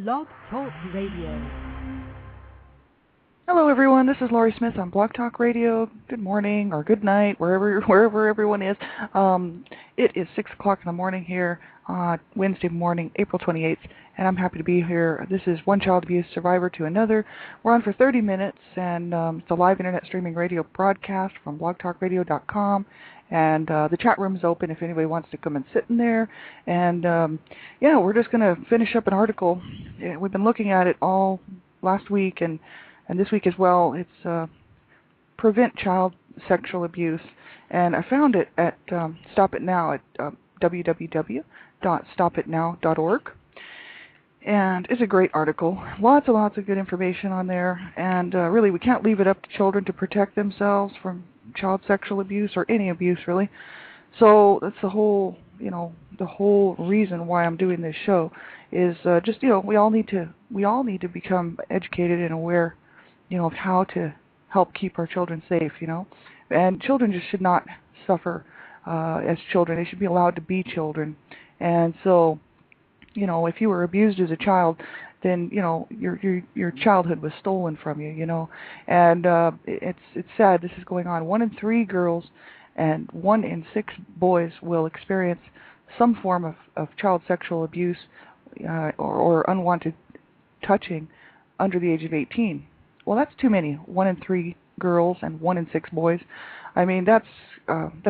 Blog Talk Radio. Hello, everyone. This is Laurie Smith on Blog Talk Radio. Good morning or good night, wherever everyone is. It is 6 o'clock in the morning here, Wednesday morning, April 28th, and I'm happy to be here. This is One Child Abuse Survivor to Another. We're on for 30 minutes, and it's a live internet streaming radio broadcast from blogtalkradio.com. And the chat room is open if anybody wants to come and sit in there. And we're just going to finish up an article. We've been looking at it all last week and this week as well. It's Prevent Child Sexual Abuse. And I found it at Stop It Now at www.stopitnow.org. And it's a great article. Lots and lots of good information on there. And really, we can't leave it up to children to protect themselves from child sexual abuse or any abuse, really. So that's the whole reason why I'm doing this show is we all need to become educated and aware, of how to help keep our children safe, And children just should not suffer as children. They should be allowed to be children. And so, if you were abused as a child, then your childhood was stolen from you, and it's sad this is going on. 1 in 3 girls and 1 in 6 boys will experience some form of child sexual abuse or unwanted touching under the age of 18. Well, that's too many. 1 in 3 girls and 1 in 6 boys. I mean, that's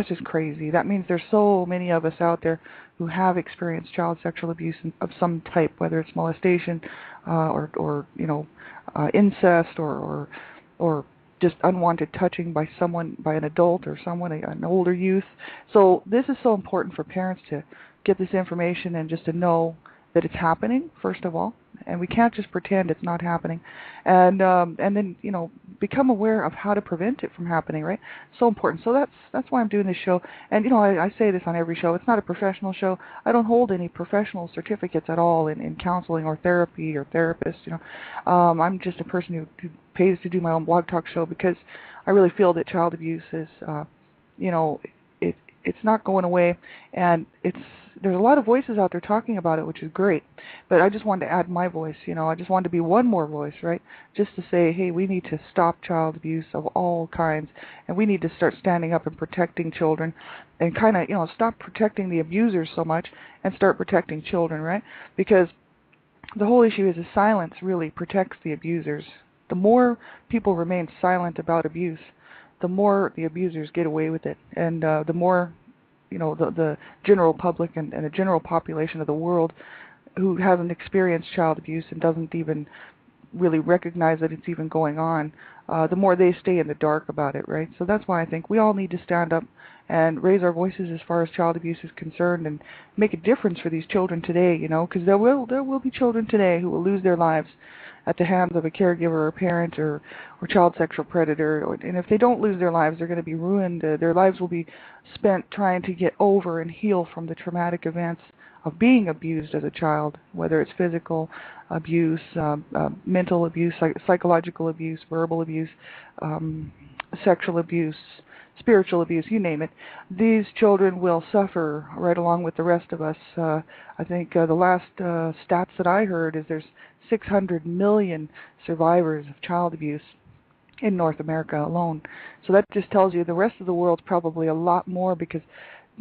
just crazy. That means there's so many of us out there who have experienced child sexual abuse of some type, whether it's molestation or incest or just unwanted touching by an adult or an older youth. So this is so important for parents to get this information and just to know that it's happening, first of all, and we can't just pretend it's not happening, and then become aware of how to prevent it from happening. Right? So important. So that's why I'm doing this show. And I say this on every show. It's not a professional show. I don't hold any professional certificates at all in counseling or therapy or therapist. I'm just a person who pays to do my own blog talk show because I really feel that child abuse is it's not going away, and there's a lot of voices out there talking about it, which is great, but I just wanted to add my voice, I just wanted to be one more voice, right, just to say, hey, we need to stop child abuse of all kinds, and we need to start standing up and protecting children, and kind of, stop protecting the abusers so much, and start protecting children, right, because the whole issue is silence really protects the abusers. The more people remain silent about abuse, the more the abusers get away with it, and the more, the general public and the general population of the world who hasn't experienced child abuse and doesn't even really recognize that it's even going on, the more they stay in the dark about it, right? So that's why I think we all need to stand up and raise our voices as far as child abuse is concerned and make a difference for these children today, because there will be children today who will lose their lives at the hands of a caregiver or parent or child sexual predator. And if they don't lose their lives, they're going to be ruined. Their lives will be spent trying to get over and heal from the traumatic events of being abused as a child, whether it's physical abuse, mental abuse, psychological abuse, verbal abuse, sexual abuse, spiritual abuse, you name it. These children will suffer right along with the rest of us. I think the last stats that I heard is there's 600 million survivors of child abuse in North America alone. So that just tells you the rest of the world's probably a lot more, because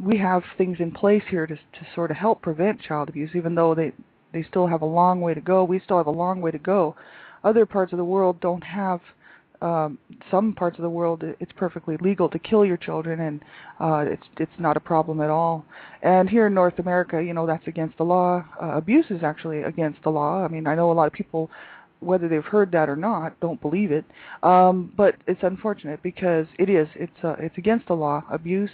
we have things in place here to sort of help prevent child abuse, even though they still have a long way to go. We still have a long way to go. Other parts of the world don't have. Some parts of the world, it's perfectly legal to kill your children, and it's not a problem at all. And here in North America, that's against the law. Abuse is actually against the law. I mean, I know a lot of people, whether they've heard that or not, don't believe it. But it's unfortunate because it is. It's against the law. Abuse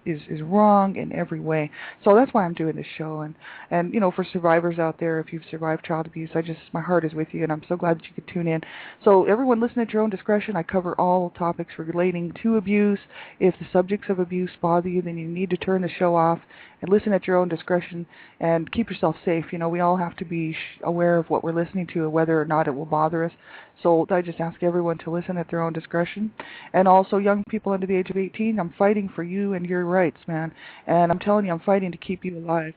is wrong in every way. So that's why I'm doing this show. And for survivors out there, if you've survived child abuse, my heart is with you, and I'm so glad that you could tune in. So everyone, listen at your own discretion. I cover all topics relating to abuse. If the subjects of abuse bother you, then you need to turn the show off and listen at your own discretion and keep yourself safe. We all have to be aware of what we're listening to and whether or not it will bother us. So I just ask everyone to listen at their own discretion. And also young people under the age of 18, I'm fighting for you and your rights, man. And I'm telling you, I'm fighting to keep you alive.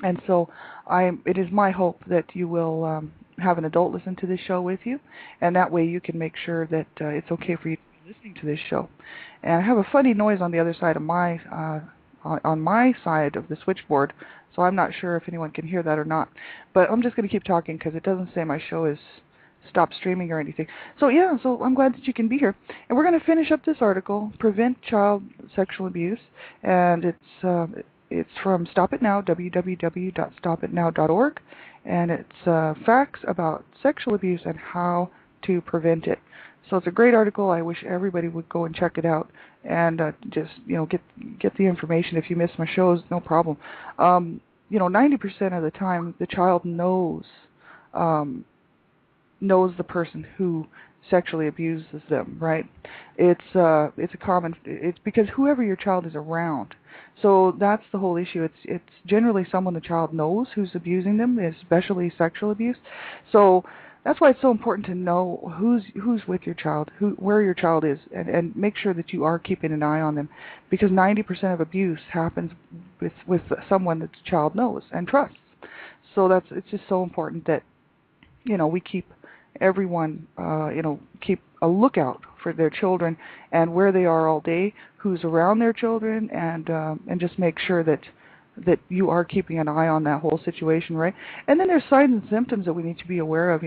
And so it is my hope that you will have an adult listen to this show with you, and that way you can make sure that it's okay for you to be listening to this show. And I have a funny noise on the other side of on my side of the switchboard, so I'm not sure if anyone can hear that or not. But I'm just going to keep talking because it doesn't say my show is stopped streaming or anything. So yeah, so I'm glad that you can be here. And we're going to finish up this article, Prevent Child Sexual Abuse, and it's from Stop It Now, www.stopitnow.org, and it's facts about sexual abuse and how to prevent it. So it's a great article. I wish everybody would go and check it out and just get the information. If you miss my shows, no problem. 90% of the time the child knows the person who sexually abuses them, right? It's because whoever your child is around. So that's the whole issue. It's generally someone the child knows who's abusing them, especially sexual abuse. So that's why it's so important to know who's with your child, where your child is, and make sure that you are keeping an eye on them, because 90% of abuse happens with someone that the child knows and trusts. So it's just so important that we keep everyone keep a lookout for their children and where they are all day, who's around their children, and just make sure that you are keeping an eye on that whole situation, right? And then there's signs and symptoms that we need to be aware of,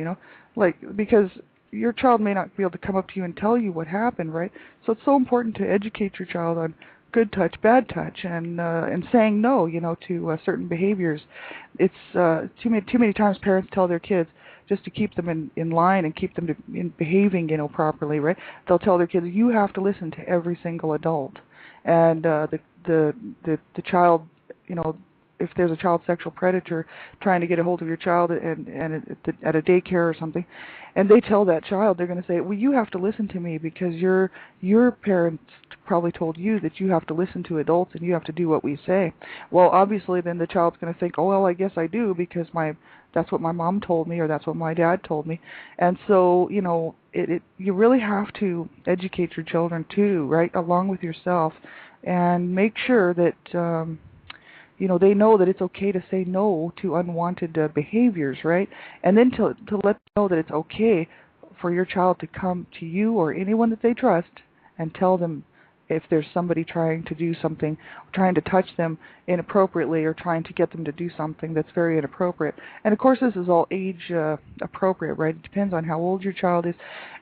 because your child may not be able to come up to you and tell you what happened, right? So it's so important to educate your child on good touch, bad touch, and saying no, to certain behaviors. It's too many times parents tell their kids just to keep them in line and keep them in behaving, properly, right? They'll tell their kids, you have to listen to every single adult, and the child, if there's a child sexual predator trying to get a hold of your child and at a daycare or something, and they tell that child, they're going to say, well, you have to listen to me because your parents probably told you that you have to listen to adults and you have to do what we say. Well, obviously then the child's going to think, oh, well, I guess I do because that's what my mom told me or that's what my dad told me. And so, you really have to educate your children too, right, along with yourself, and make sure that they know that it's okay to say no to unwanted behaviors, right? And then to let them know that it's okay for your child to come to you or anyone that they trust and tell them if there's somebody trying to do something, trying to touch them inappropriately or trying to get them to do something that's very inappropriate. And of course this is all age appropriate, right? It depends on how old your child is.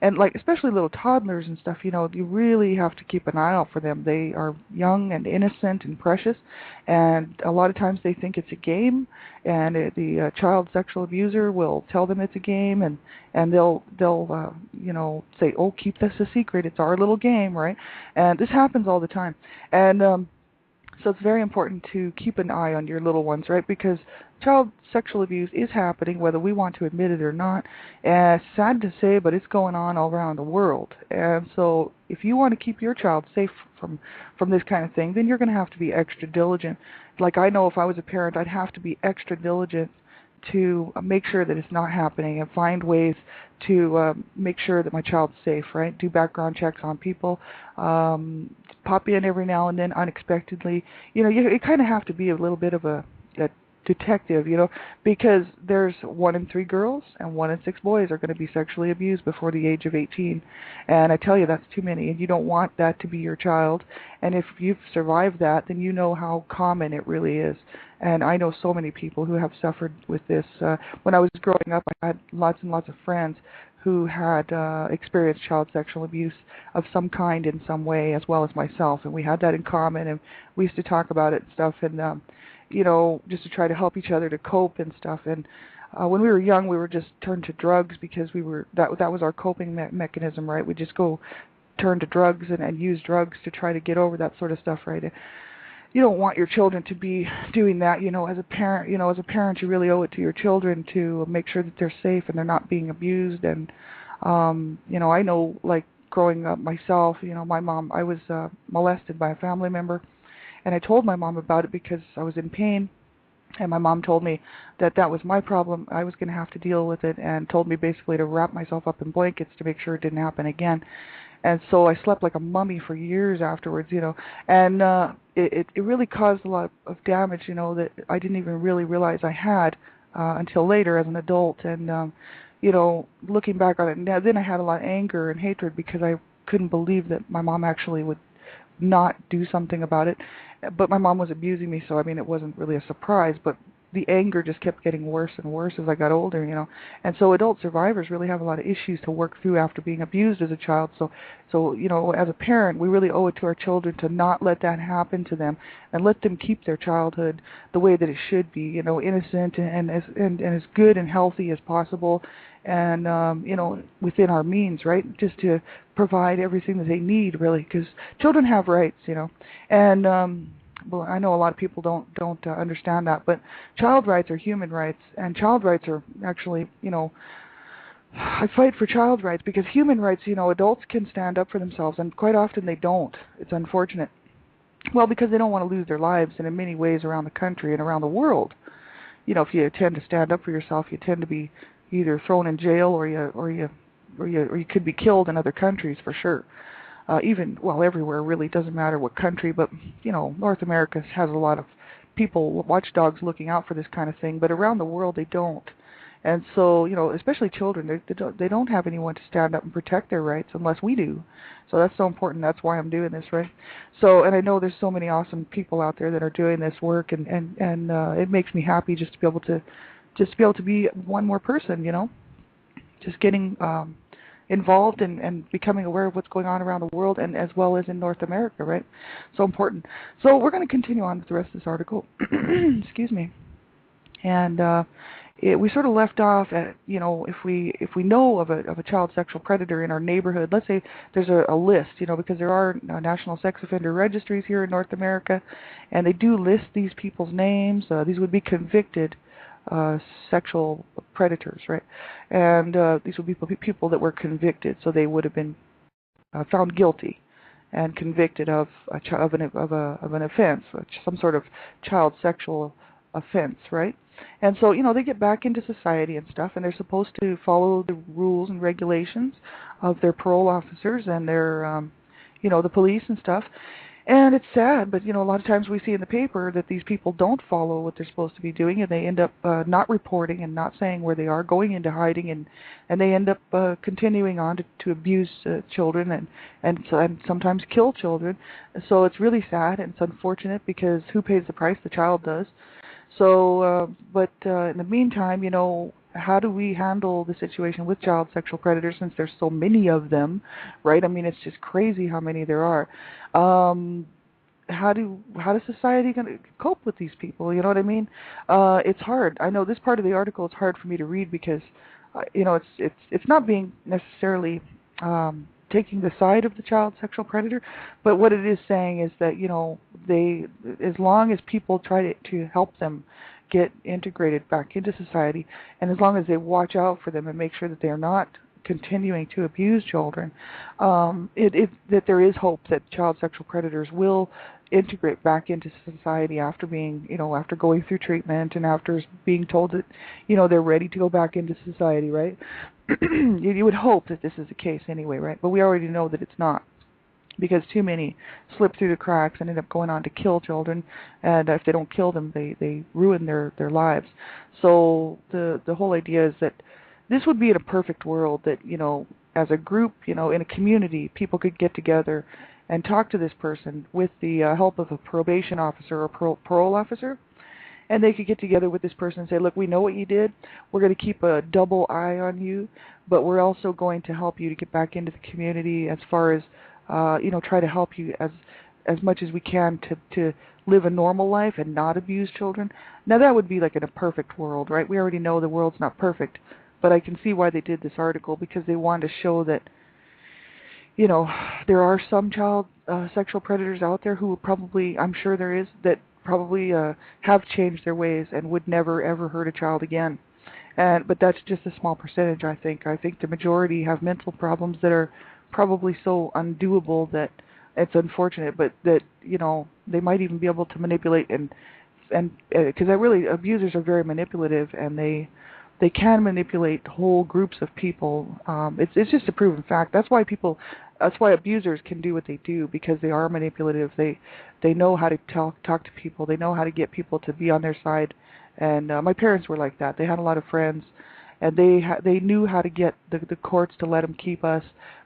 And especially little toddlers and stuff, you really have to keep an eye out for them. They are young and innocent and precious, and a lot of times they think it's a game, and the child sexual abuser will tell them it's a game, and they'll say, oh, keep this a secret, it's our little game, right? And this happens all the time. And so it's very important to keep an eye on your little ones, right? Because child sexual abuse is happening, whether we want to admit it or not. And it's sad to say, but it's going on all around the world. And so if you want to keep your child safe from this kind of thing, then you're going to have to be extra diligent. Like I know if I was a parent, I'd have to be extra diligent to make sure that it's not happening and find ways to make sure that my child's safe, right? Do background checks on people, pop in every now and then unexpectedly. You kind of have to be a little bit of a detective, because there's 1 in 3 girls and 1 in 6 boys are going to be sexually abused before the age of 18. And I tell you, that's too many, and you don't want that to be your child. And if you've survived that, then you know how common it really is. And I know so many people who have suffered with this. When I was growing up, I had lots and lots of friends who had experienced child sexual abuse of some kind in some way, as well as myself. And we had that in common, and we used to talk about it and stuff. And just to try to help each other to cope and stuff. And when we were young, we were just turned to drugs because that was our coping mechanism, right? We just go turn to drugs and use drugs to try to get over that sort of stuff, right? You don't want your children to be doing that, as a parent, you really owe it to your children to make sure that they're safe and they're not being abused. And I know, like growing up myself, my mom, I was molested by a family member. And I told my mom about it because I was in pain, and my mom told me that was my problem. I was going to have to deal with it, and told me basically to wrap myself up in blankets to make sure it didn't happen again. and so I slept like a mummy for years afterwards, and it really caused a lot of damage, that I didn't even really realize I had until later as an adult. And looking back on it now, then I had a lot of anger and hatred because I couldn't believe that my mom actually would not do something about it. But my mom was abusing me, so I mean it wasn't really a surprise, but the anger just kept getting worse and worse as I got older, And so adult survivors really have a lot of issues to work through after being abused as a child. So as a parent, we really owe it to our children to not let that happen to them and let them keep their childhood the way that it should be, innocent and as good and healthy as possible, and within our means, right? Just to provide everything that they need, really, because children have rights, and well, I know a lot of people don't understand that, but child rights are human rights, and child rights are actually, I fight for child rights because human rights, adults can stand up for themselves, and quite often they don't. It's unfortunate. Well, because they don't want to lose their lives, and in many ways around the country and around the world, if you tend to stand up for yourself, you tend to be either thrown in jail or you could be killed in other countries for sure. Everywhere really, doesn't matter what country, but North America has a lot of people, watchdogs, looking out for this kind of thing, but around the world they don't. And so, especially children, they don't have anyone to stand up and protect their rights unless we do. So that's so important. That's why I'm doing this, right? So, and I know there's so many awesome people out there that are doing this work, and it makes me happy just to be able to be one more person, just getting involved and becoming aware of what's going on around the world, and as well as in North America, right? So important. So we're going to continue on with the rest of this article. Excuse me. And we sort of left off at, if we know of a child sexual predator in our neighborhood, let's say there's a list, because there are national sex offender registries here in North America, and they do list these people's names. These would be convicted sexual predators, right? And these would be people that were convicted, so they would have been found guilty and convicted of an offense, some sort of child sexual offense, right? And so they get back into society and stuff, and they're supposed to follow the rules and regulations of their parole officers and their the police and stuff. And it's sad, but a lot of times we see in the paper that these people don't follow what they're supposed to be doing, and they end up not reporting and not saying where they are, going into hiding, and they end up continuing on to abuse children and sometimes kill children. So it's really sad, and it's unfortunate, because who pays the price? The child does. So, but in the meantime, how do we handle the situation with child sexual predators, since there's so many of them, right? I mean, it's just crazy how many there are. How does society going to cope with these people? You know what I mean? It's hard. I know this part of the article is hard for me to read because, it's not being necessarily taking the side of the child sexual predator, but what it is saying is that they, as long as people try to help them get integrated back into society, and as long as they watch out for them and make sure that they are not continuing to abuse children, that there is hope that child sexual predators will integrate back into society after being, after going through treatment and after being told that, they're ready to go back into society, right? You would hope that this is the case anyway, right? But we already know that it's not, because too many slip through the cracks and end up going on to kill children, and if they don't kill them, they ruin their lives. So the whole idea is that this would be in a perfect world that, as a group, in a community, people could get together and talk to this person with the help of a probation officer or parole officer, and they could get together with this person and say, look, we know what you did. We're going to keep a double eye on you, but we're also going to help you to get back into the community as far as, try to help you as much as we can to live a normal life and not abuse children. Now, that would be like in a perfect world, right? We already know the world's not perfect, but I can see why they did this article, because they wanted to show that, there are some child sexual predators out there who probably, I'm sure there is, that probably have changed their ways and would never, ever hurt a child again. But that's just a small percentage, I think. I think the majority have mental problems that are probably so undoable that it's unfortunate, but that, they might even be able to manipulate and because abusers are very manipulative, and they they can manipulate whole groups of people. It's just a proven fact. That's why abusers can do what they do, because they are manipulative. They know how to talk to people. They know how to get people to be on their side. And my parents were like that. They had a lot of friends, and they knew how to get the courts to let them keep us.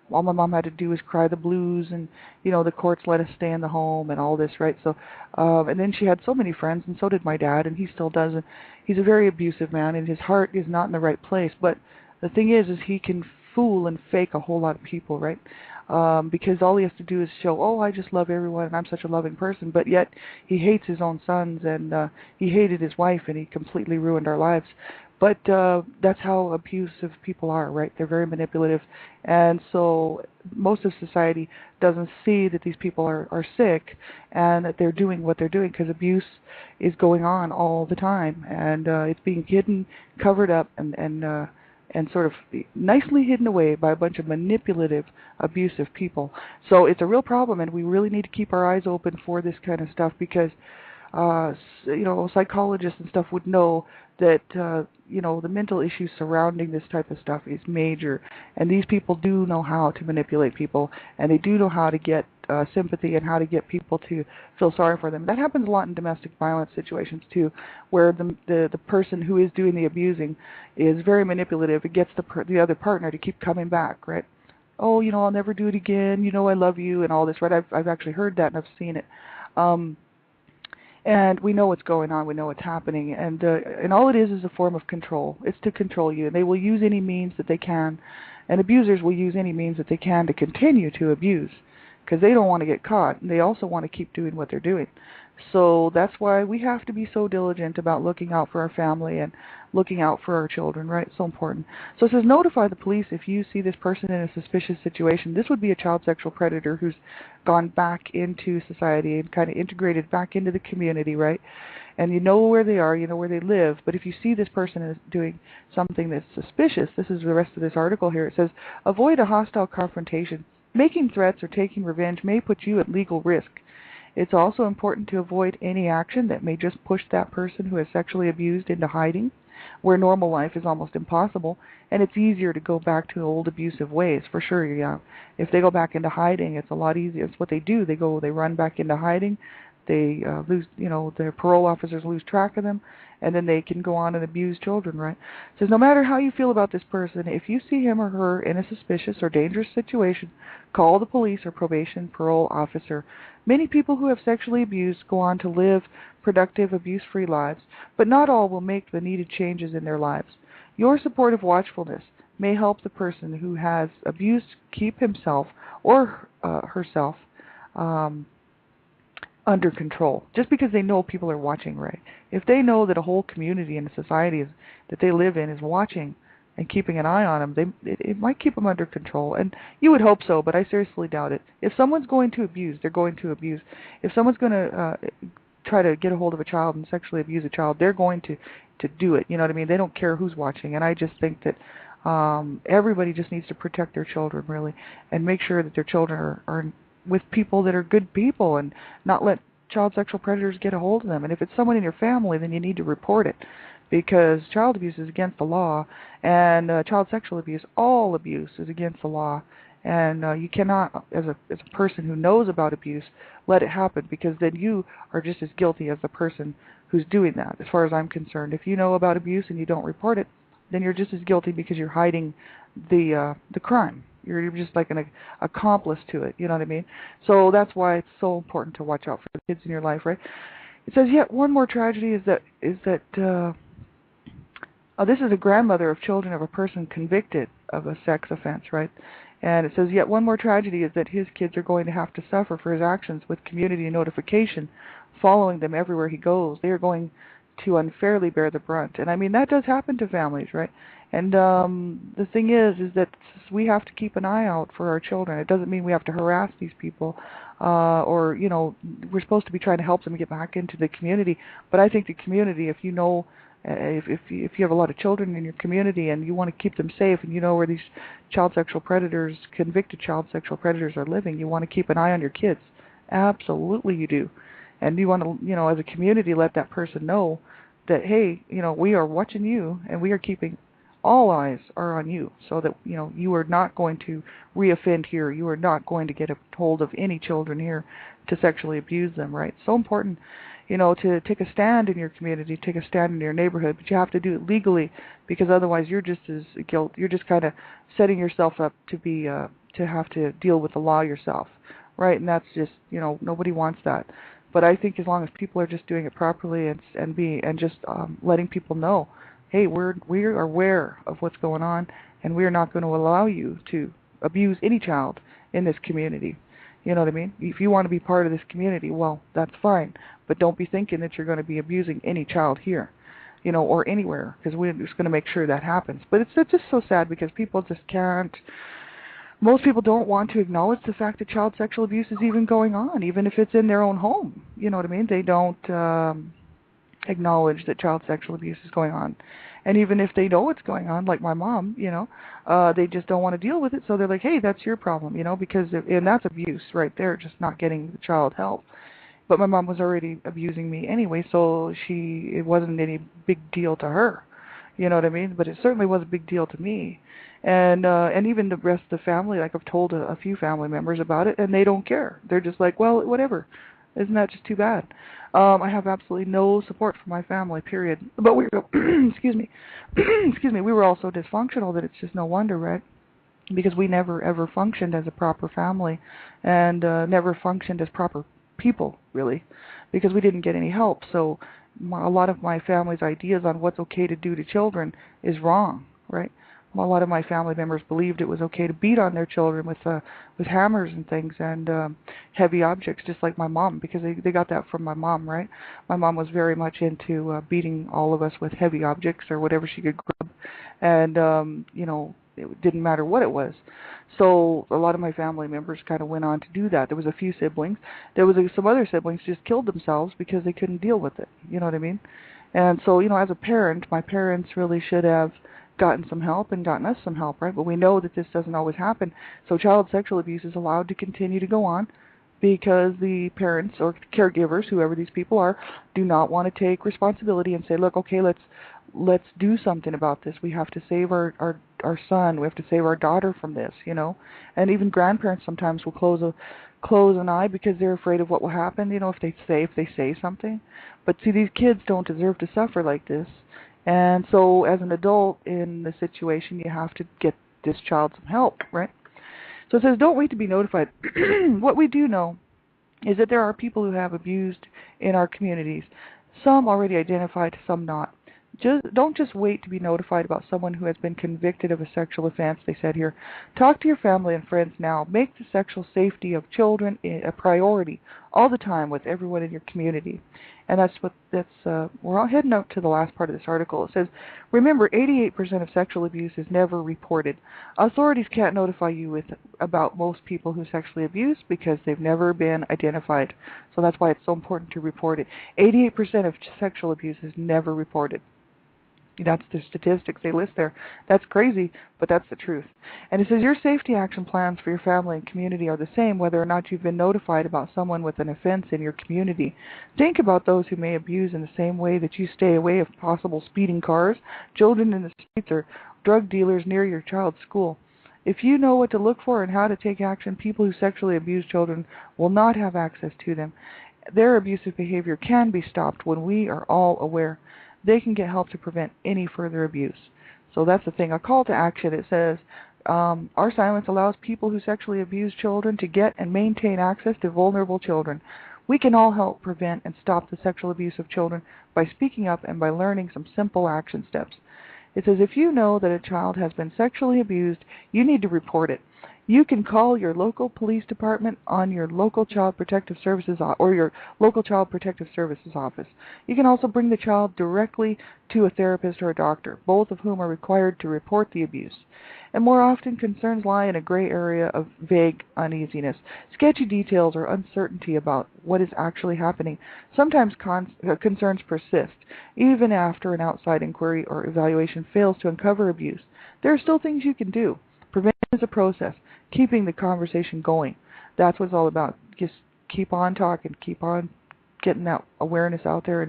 All my mom had to do was cry the blues, and the courts let us stay in the home and all this, right? So, and then she had so many friends, and so did my dad, and he still does. And he's a very abusive man, and his heart is not in the right place. But the thing is he can fool and fake a whole lot of people, right? Because all he has to do is show, oh, I just love everyone, and I'm such a loving person. But yet he hates his own sons, and he hated his wife, and he completely ruined our lives. But that's how abusive people are, right? They're very manipulative. And so most of society doesn't see that these people are sick and that they're doing what they're doing, because abuse is going on all the time. And it's being hidden, covered up, and sort of nicely hidden away by a bunch of manipulative, abusive people. So it's a real problem, and we really need to keep our eyes open for this kind of stuff, because psychologists and stuff would know that the mental issues surrounding this type of stuff is major, and these people do know how to manipulate people, and they do know how to get sympathy and how to get people to feel sorry for them. That happens a lot in domestic violence situations too, where the person who is doing the abusing is very manipulative. It gets the other partner to keep coming back, right? Oh, I'll never do it again. I love you and all this, right? I've actually heard that, and I've seen it. And we know what's going on. We know what's happening. And all it is a form of control. It's to control you. And they will use any means that they can. And abusers will use any means that they can to continue to abuse, because they don't want to get caught. And they also want to keep doing what they're doing. So that's why we have to be so diligent about looking out for our family and looking out for our children, right? It's so important. So it says, notify the police if you see this person in a suspicious situation. This would be a child sexual predator who's gone back into society and kind of integrated back into the community, right? And you know where they are, you know where they live. But if you see this person is doing something that's suspicious, this is the rest of this article here. It says, avoid a hostile confrontation. Making threats or taking revenge may put you at legal risk. It's also important to avoid any action that may just push that person who is sexually abused into hiding, where normal life is almost impossible, and it's easier to go back to old abusive ways, for sure. Yeah, if they go back into hiding, it's a lot easier. It's what they do. They run back into hiding. They lose, their parole officers lose track of them, and then they can go on and abuse children, right? It says, no matter how you feel about this person, if you see him or her in a suspicious or dangerous situation, call the police or probation parole officer. Many people who have sexually abused go on to live productive, abuse-free lives, but not all will make the needed changes in their lives. Your supportive watchfulness may help the person who has abused keep himself or herself under control, just because they know people are watching, right? If they know that a whole community and a society that they live in is watching and keeping an eye on them, it might keep them under control. And you would hope so, but I seriously doubt it. If someone's going to abuse, they're going to abuse. If someone's going to try to get a hold of a child and sexually abuse a child, they're going to do it. You know what I mean? They don't care who's watching. And I just think that everybody just needs to protect their children, really, and make sure that their children are with people that are good people, and not let child sexual predators get a hold of them. And if it's someone in your family, then you need to report it, because child abuse is against the law, and child sexual abuse, all abuse is against the law. And you cannot, as a person who knows about abuse, let it happen, because then you are just as guilty as the person who's doing that, as far as I'm concerned. If you know about abuse and you don't report it, then you're just as guilty, because you're hiding the crime. You're just like an accomplice to it, you know what I mean? So that's why it's so important to watch out for the kids in your life, right? It says, yet one more tragedy is that this is a grandmother of children of a person convicted of a sex offense, right? And it says, yet one more tragedy is that his kids are going to have to suffer for his actions with community notification following them everywhere he goes. They are going to unfairly bear the brunt. And I mean, that does happen to families, right? And the thing is that we have to keep an eye out for our children. It doesn't mean we have to harass these people, or, we're supposed to be trying to help them get back into the community. But I think the community, if you know, if you have a lot of children in your community and you want to keep them safe, and you know where these child sexual predators, convicted child sexual predators are living, you want to keep an eye on your kids. Absolutely you do. And you want to, as a community, let that person know that, hey, we are watching you, and we are keeping all eyes are on you, so that you are not going to reoffend here. You are not going to get a hold of any children here to sexually abuse them, right? So important, to take a stand in your community, take a stand in your neighborhood, but you have to do it legally, because otherwise you're just you're just kind of setting yourself up to be to have to deal with the law yourself, right? And that's just, nobody wants that. But I think as long as people are just doing it properly and just letting people know, hey, we are aware of what's going on, and we are not going to allow you to abuse any child in this community. You know what I mean? If you want to be part of this community, well, that's fine. But don't be thinking that you're going to be abusing any child here, or anywhere, because we're just going to make sure that happens. But it's just so sad, because people just can't. Most people don't want to acknowledge the fact that child sexual abuse is even going on, even if it's in their own home. You know what I mean? They don't acknowledge that child sexual abuse is going on. And even if they know what's going on, like my mom, they just don't want to deal with it. So they're like, hey, that's your problem, and that's abuse right there, just not getting the child help. But my mom was already abusing me anyway, so it wasn't any big deal to her. You know what I mean? But it certainly was a big deal to me. And even the rest of the family, like I've told a few family members about it, and they don't care. They're just like, well, whatever. Isn't that just too bad? I have absolutely no support from my family, period. But we were, excuse me, we were all so dysfunctional that it's just no wonder, right? Because we never ever functioned as a proper family, and never functioned as proper people, really, because we didn't get any help. So a lot of my family's ideas on what's okay to do to children is wrong, right? A lot of my family members believed it was okay to beat on their children with hammers and things, and heavy objects, just like my mom, because they got that from my mom, right? My mom was very much into beating all of us with heavy objects or whatever she could grab, and it didn't matter what it was. So a lot of my family members kind of went on to do that. There was a few siblings. There was some other siblings just killed themselves because they couldn't deal with it. You know what I mean? And so, as a parent, my parents really should have gotten some help and gotten us some help, right? But we know that this doesn't always happen. So child sexual abuse is allowed to continue to go on because the parents or caregivers, whoever these people are, do not want to take responsibility and say, look, okay, let's do something about this. We have to save our son. We have to save our daughter from this, And even grandparents sometimes will close an eye because they're afraid of what will happen, if they say something. But see, these kids don't deserve to suffer like this. And so as an adult in the situation, you have to get this child some help, right? So it says, don't wait to be notified. What we do know is that there are people who have abused in our communities, some already identified, some not. Don't just wait to be notified about someone who has been convicted of a sexual offense, they said here. Talk to your family and friends now. Make the sexual safety of children a priority all the time with everyone in your community. And we're all heading up to the last part of this article. It says, remember, 88% of sexual abuse is never reported. Authorities can't notify you about most people who sexually abuse because they've never been identified. So that's why it's so important to report it. 88% of sexual abuse is never reported. That's the statistics they list there. That's crazy, but that's the truth. And it says your safety action plans for your family and community are the same whether or not you've been notified about someone with an offense in your community. Think about those who may abuse in the same way that you stay away of possible speeding cars, children in the streets, or drug dealers near your child's school. If you know what to look for and how to take action, people who sexually abuse children will not have access to them. Their abusive behavior can be stopped when we are all aware. They can get help to prevent any further abuse. So that's the thing. A call to action. It says, our silence allows people who sexually abuse children to get and maintain access to vulnerable children. We can all help prevent and stop the sexual abuse of children by speaking up and by learning some simple action steps. It says, if you know that a child has been sexually abused, you need to report it. You can call your local police department on your local child protective services or your local child protective services office. You can also bring the child directly to a therapist or a doctor, both of whom are required to report the abuse. And more often, concerns lie in a gray area of vague uneasiness, sketchy details, or uncertainty about what is actually happening. Sometimes concerns persist, even after an outside inquiry or evaluation fails to uncover abuse. There are still things you can do. Prevention is a process. Keeping the conversation going. That's what it's all about. Just keep on talking. Keep on getting that awareness out there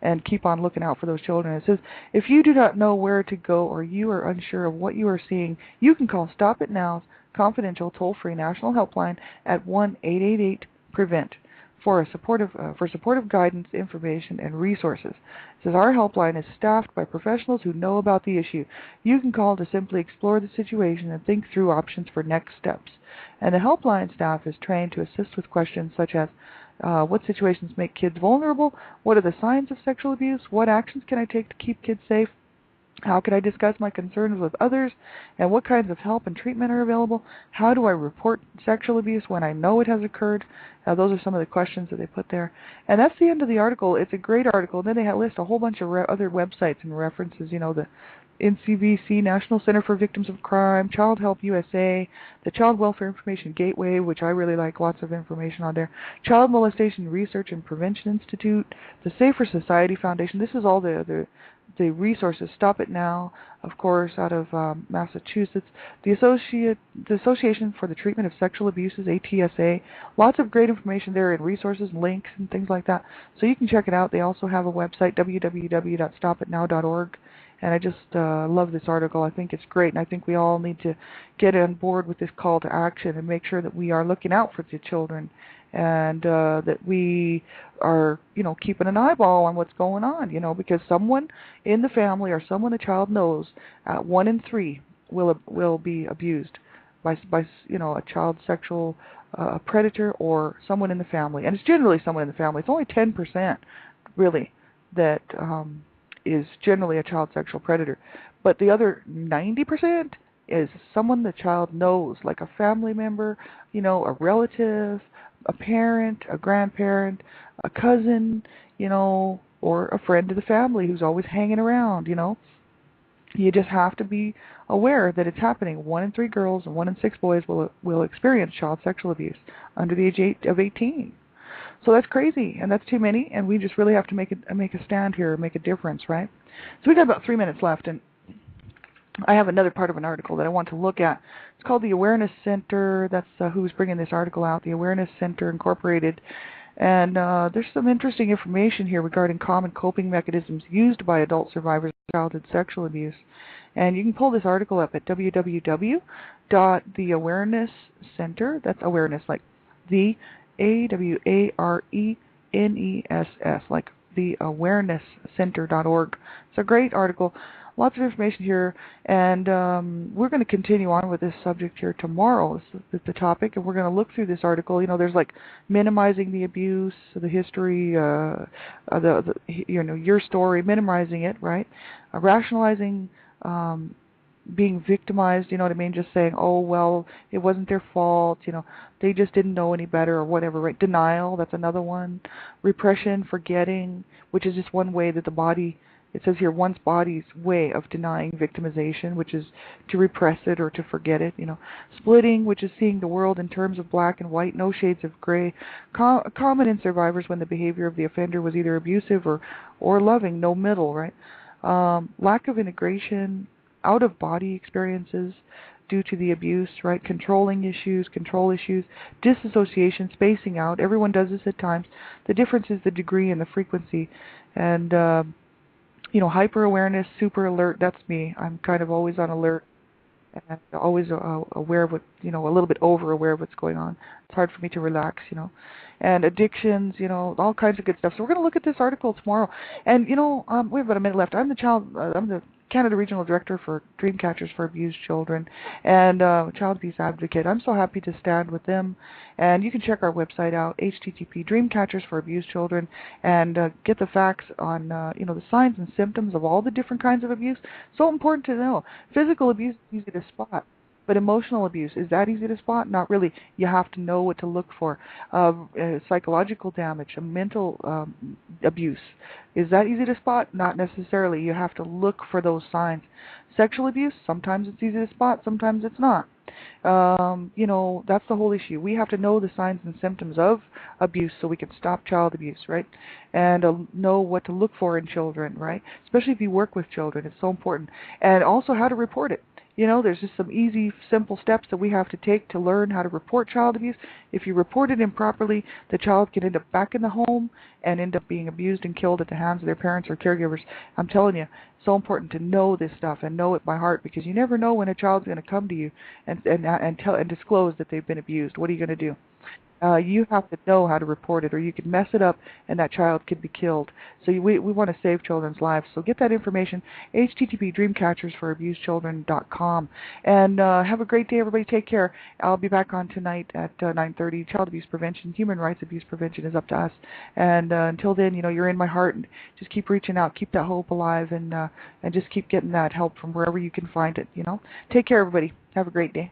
and keep on looking out for those children. It says, if you do not know where to go or you are unsure of what you are seeing, you can call Stop It Now's confidential toll-free national helpline at 1-888-PREVENT for supportive guidance, information, and resources. It says our helpline is staffed by professionals who know about the issue. You can call to simply explore the situation and think through options for next steps. And the helpline staff is trained to assist with questions such as what situations make kids vulnerable? What are the signs of sexual abuse? What actions can I take to keep kids safe? How can I discuss my concerns with others? And what kinds of help and treatment are available? How do I report sexual abuse when I know it has occurred? Those are some of the questions that they put there. And that's the end of the article. It's a great article. And then they list a whole bunch of other websites and references, the NCVC, National Center for Victims of Crime, Child Help USA, the Child Welfare Information Gateway, which I really like, lots of information on there, Child Molestation Research and Prevention Institute, the Safer Society Foundation. This is all the resources. Stop It Now, of course, out of Massachusetts, the Association for the Treatment of Sexual Abuses, ATSA. Lots of great information there and resources, links, and things like that. So you can check it out. They also have a website, www.stopitnow.org. And I just love this article. I think it's great, and I think we all need to get on board with this call to action and make sure that we are looking out for the children and that we are, keeping an eyeball on what's going on, because someone in the family or someone a child knows, 1 in 3 will be abused by a child sexual predator or someone in the family. And it's generally someone in the family. It's only 10% really that is generally a child sexual predator. But the other 90% is someone the child knows, like a family member, a relative, a parent, a grandparent, a cousin, or a friend of the family who's always hanging around, You just have to be aware that it's happening. 1 in 3 girls and 1 in 6 boys will experience child sexual abuse under the age of 18. So that's crazy, and that's too many, and we just really have to make a stand here, make a difference, right? So we got about 3 minutes left, and I have another part of an article that I want to look at. It's called the Awareness Center. That's who's bringing this article out, the Awareness Center Incorporated. And there's some interesting information here regarding common coping mechanisms used by adult survivors of childhood sexual abuse. And you can pull this article up at www.theawarenesscenter, that's awareness, like the AWARENESS, like theawarenesscenter.org. It's a great article. Lots of information here, and we're going to continue on with this subject here tomorrow. This is the topic, and we're going to look through this article. There's like minimizing the abuse, the history, your story, minimizing it, right? Rationalizing being victimized, just saying, oh, well, it wasn't their fault, they just didn't know any better or whatever, right? Denial, that's another one. Repression, forgetting, which is just one way that the body, it says here, one's body's way of denying victimization, which is to repress it or to forget it, Splitting, which is seeing the world in terms of black and white, no shades of gray. Common in survivors when the behavior of the offender was either abusive or loving, no middle, right? Lack of integration, out-of-body experiences due to the abuse, right? control issues, disassociation, spacing out. Everyone does this at times. The difference is the degree and the frequency. And, hyper-awareness, super alert, that's me. I'm kind of always on alert and always aware of what, a little bit over-aware of what's going on. It's hard for me to relax, And addictions, all kinds of good stuff. So we're going to look at this article tomorrow. And, we have about a minute left. I'm the Canada Regional Director for Dreamcatchers for Abused Children and Child Abuse Advocate. I'm so happy to stand with them. And you can check our website out, http Dreamcatchers for Abused Children, and get the facts on, the signs and symptoms of all the different kinds of abuse. So important to know. Physical abuse is easy to spot. But emotional abuse, is that easy to spot? Not really. You have to know what to look for. Psychological damage, mental abuse, is that easy to spot? Not necessarily. You have to look for those signs. Sexual abuse, sometimes it's easy to spot, sometimes it's not. That's the whole issue. We have to know the signs and symptoms of abuse so we can stop child abuse, right? And know what to look for in children, right? Especially if you work with children, it's so important. And also how to report it. You know, there's just some easy, simple steps that we have to take to learn how to report child abuse. If you report it improperly, the child can end up back in the home and end up being abused and killed at the hands of their parents or caregivers. I'm telling you, it's so important to know this stuff and know it by heart, because you never know when a child's going to come to you and tell and disclose that they've been abused. What are you going to do? You have to know how to report it, or you could mess it up and that child could be killed. So we want to save children's lives. So get that information, http://dreamcatchersforabusechildren.com. And have a great day, everybody. Take care. I'll be back on tonight at 9:30. Child abuse prevention, human rights abuse prevention is up to us. And until then, you're in my heart. And just keep reaching out, keep that hope alive, and just keep getting that help from wherever you can find it. Take care, everybody. Have a great day.